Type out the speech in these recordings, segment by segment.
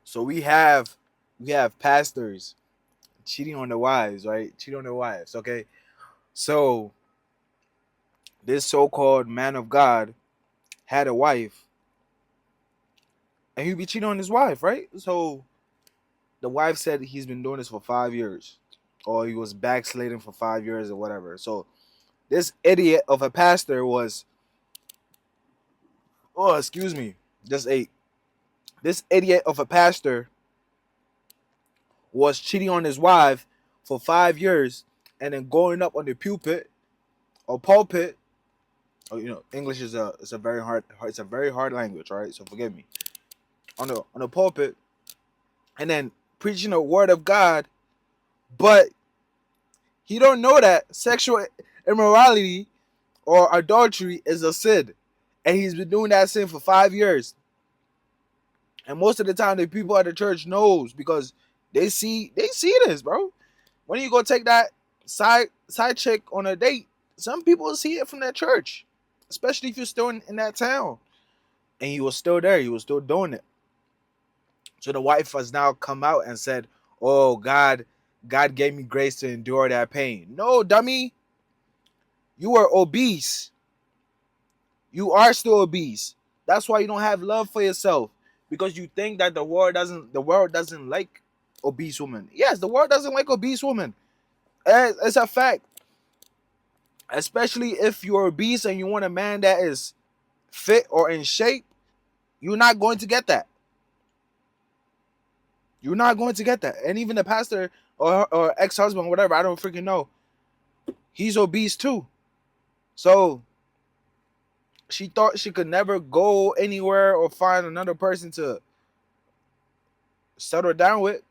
So we have pastors cheating on their wives, right? Cheating on their wives. Okay. So this so-called man of God had a wife, and he'd be cheating on his wife, right? So the wife said he's been doing this for 5 years, or he was backsliding for 5 years or whatever. So this idiot of a pastor was, oh, excuse me, just ate. This idiot of a pastor was cheating on his wife for 5 years, and then going up on the pulpit or pulpit. Oh, English is a very hard, it's a very hard language, right? So forgive me. On the pulpit, and then preaching the word of God, but he don't know that sexual immorality or adultery is a sin, and he's been doing that sin for 5 years. And most of the time, the people at the church knows because they see this, bro. When you go take that side chick on a date, some people see it from that church, especially if you're still in that town. And he was still there. He was still doing it. So the wife has now come out and said, "Oh God gave me grace to endure that pain." No, dummy, you were obese. You are still obese. That's why you don't have love for yourself, because you think that the world doesn't like obese women. Yes, the world doesn't like obese women. It's a fact. Especially if you're obese and you want a man that is fit or in shape, you're not going to get that. You're not going to get that. And even the pastor or ex-husband, whatever, I don't freaking know, he's obese too. So she thought she could never go anywhere or find another person to settle down with.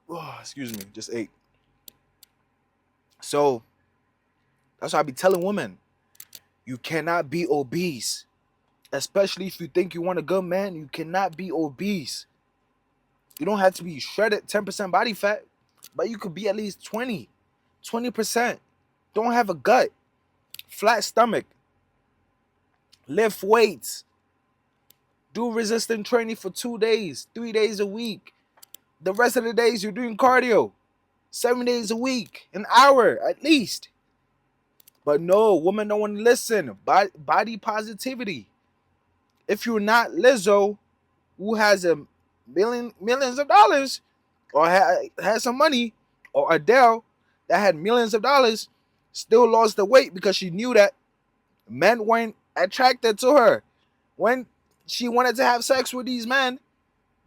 Oh, excuse me, just ate. So that's why I be telling women, you cannot be obese. Especially if you think you want a good man, you cannot be obese. You don't have to be shredded 10% body fat, but you could be at least 20%. Don't have a gut, flat stomach, lift weights, do resistance training for 2 days, 3 days a week. The rest of the days you're doing cardio, 7 days a week, an hour at least. But no, women don't want to listen. Body positivity. If you're not Lizzo, who has millions of dollars, or had some money, or Adele that had millions of dollars, still lost the weight because she knew that men weren't attracted to her. When she wanted to have sex with these men,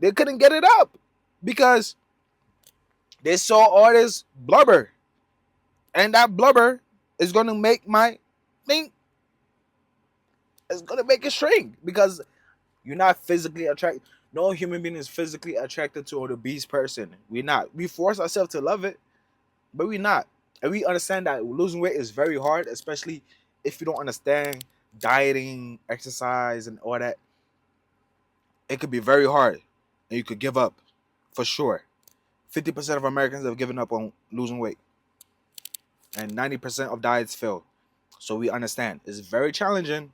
they couldn't get it up because they saw all this blubber, and that blubber is gonna make my thing. It's gonna make it shrink because you're not physically attracted. No human being is physically attracted to an obese person. We're not. We force ourselves to love it, but we're not. And we understand that losing weight is very hard, especially if you don't understand dieting, exercise, and all that. It could be very hard, and you could give up for sure. 50% of Americans have given up on losing weight, and 90% of diets fail. So we understand it's very challenging.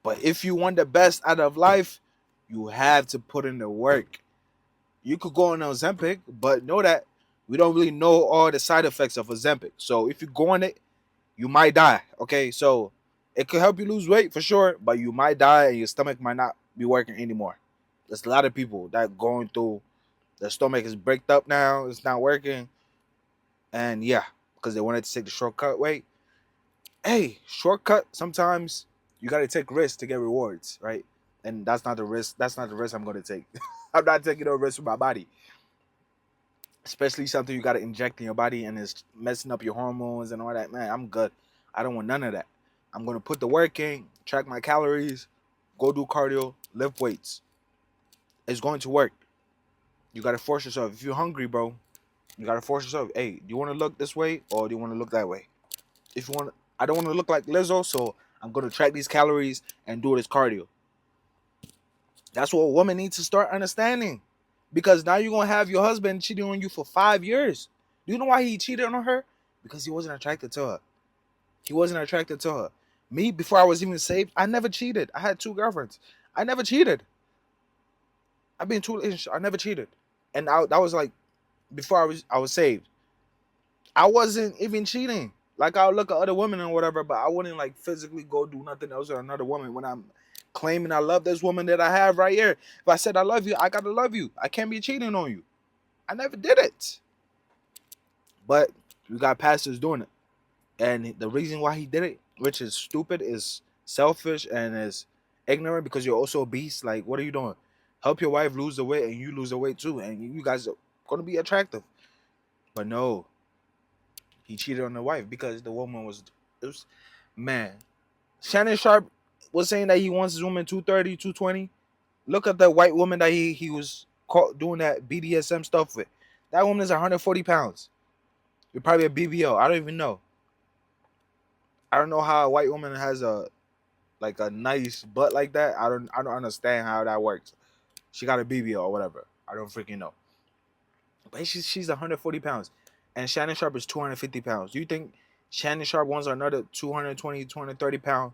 But if you want the best out of life, you have to put in the work. You could go on Ozempic, but know that we don't really know all the side effects of Ozempic. So if you go on it, you might die. Okay, so it could help you lose weight for sure, but you might die and your stomach might not be working anymore. There's a lot of people that going through their stomach is bricked up now, it's not working, and yeah, because they wanted to take the shortcut way. Hey, shortcut. Sometimes you gotta take risks to get rewards, right? And that's not the risk. That's not the risk I'm gonna take. I'm not taking no risk with my body, especially something you gotta inject in your body and it's messing up your hormones and all that. Man, I'm good. I don't want none of that. I'm gonna put the work in, track my calories, go do cardio, lift weights. It's going to work. You gotta force yourself. If you're hungry, bro, you gotta force yourself. Hey, do you want to look this way or do you want to look that way? If you want, I don't want to look like Lizzo, so I'm gonna track these calories and do this cardio. That's what women need to start understanding, because now you're gonna have your husband cheating on you for 5 years. Do you know why he cheated on her? Because he wasn't attracted to her. He wasn't attracted to her. Me, before I was even saved, I never cheated. I had 2 girlfriends. I never cheated. I've been too. I never cheated, and that was like before I was saved. I wasn't even cheating. Like I'll look at other women and whatever, but I wouldn't like physically go do nothing else with another woman when I'm claiming I love this woman that I have right here. If I said I love you, I gotta love you. I can't be cheating on you. I never did it. But we got pastors doing it. And the reason why he did it, which is stupid, is selfish and is ignorant because you're also obese. Like, what are you doing? Help your wife lose the weight and you lose the weight too. And you guys are gonna be attractive. But no, he cheated on the wife because the woman was, it was, man. Shannon Sharp was saying that he wants his woman 230, 220. Look at the white woman that he was caught doing that BDSM stuff with. That woman is 140 pounds. You're probably a BBO. I don't even know. I don't know how a white woman has a like a nice butt like that. I don't understand how that works. She got a BBO or whatever. I don't freaking know. But she's 140 pounds. And Shannon Sharp is 250 pounds. Do you think Shannon Sharp wants another 220, 230 pound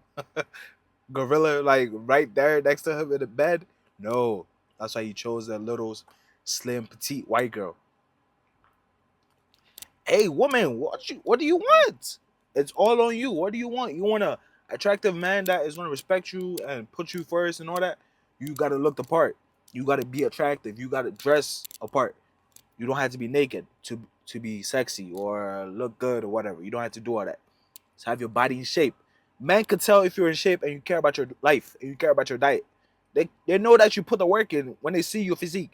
gorilla like right there next to him in the bed? No. That's why he chose a little slim petite white girl. Hey woman, what do you want? It's all on you. What do you want? You want a attractive man that is gonna respect you and put you first and all that? You gotta look the part. You gotta be attractive. You gotta dress apart. You don't have to be naked to be sexy or look good or whatever. You don't have to do all that. Just have your body in shape. Men can tell if you're in shape and you care about your life and you care about your diet. They know that you put the work in when they see your physique.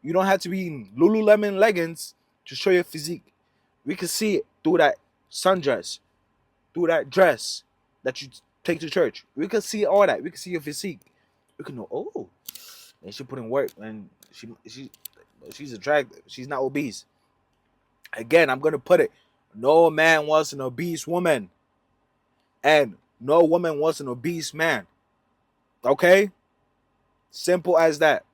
You don't have to be in Lululemon leggings to show your physique. We can see it through that sundress, through that dress that you take to church. We can see all that. We can see your physique. We can know, oh, and she put in work and she's attractive. She's not obese. Again, I'm gonna put it. No man wants an obese woman. And no woman wants an obese man. Okay? Simple as that.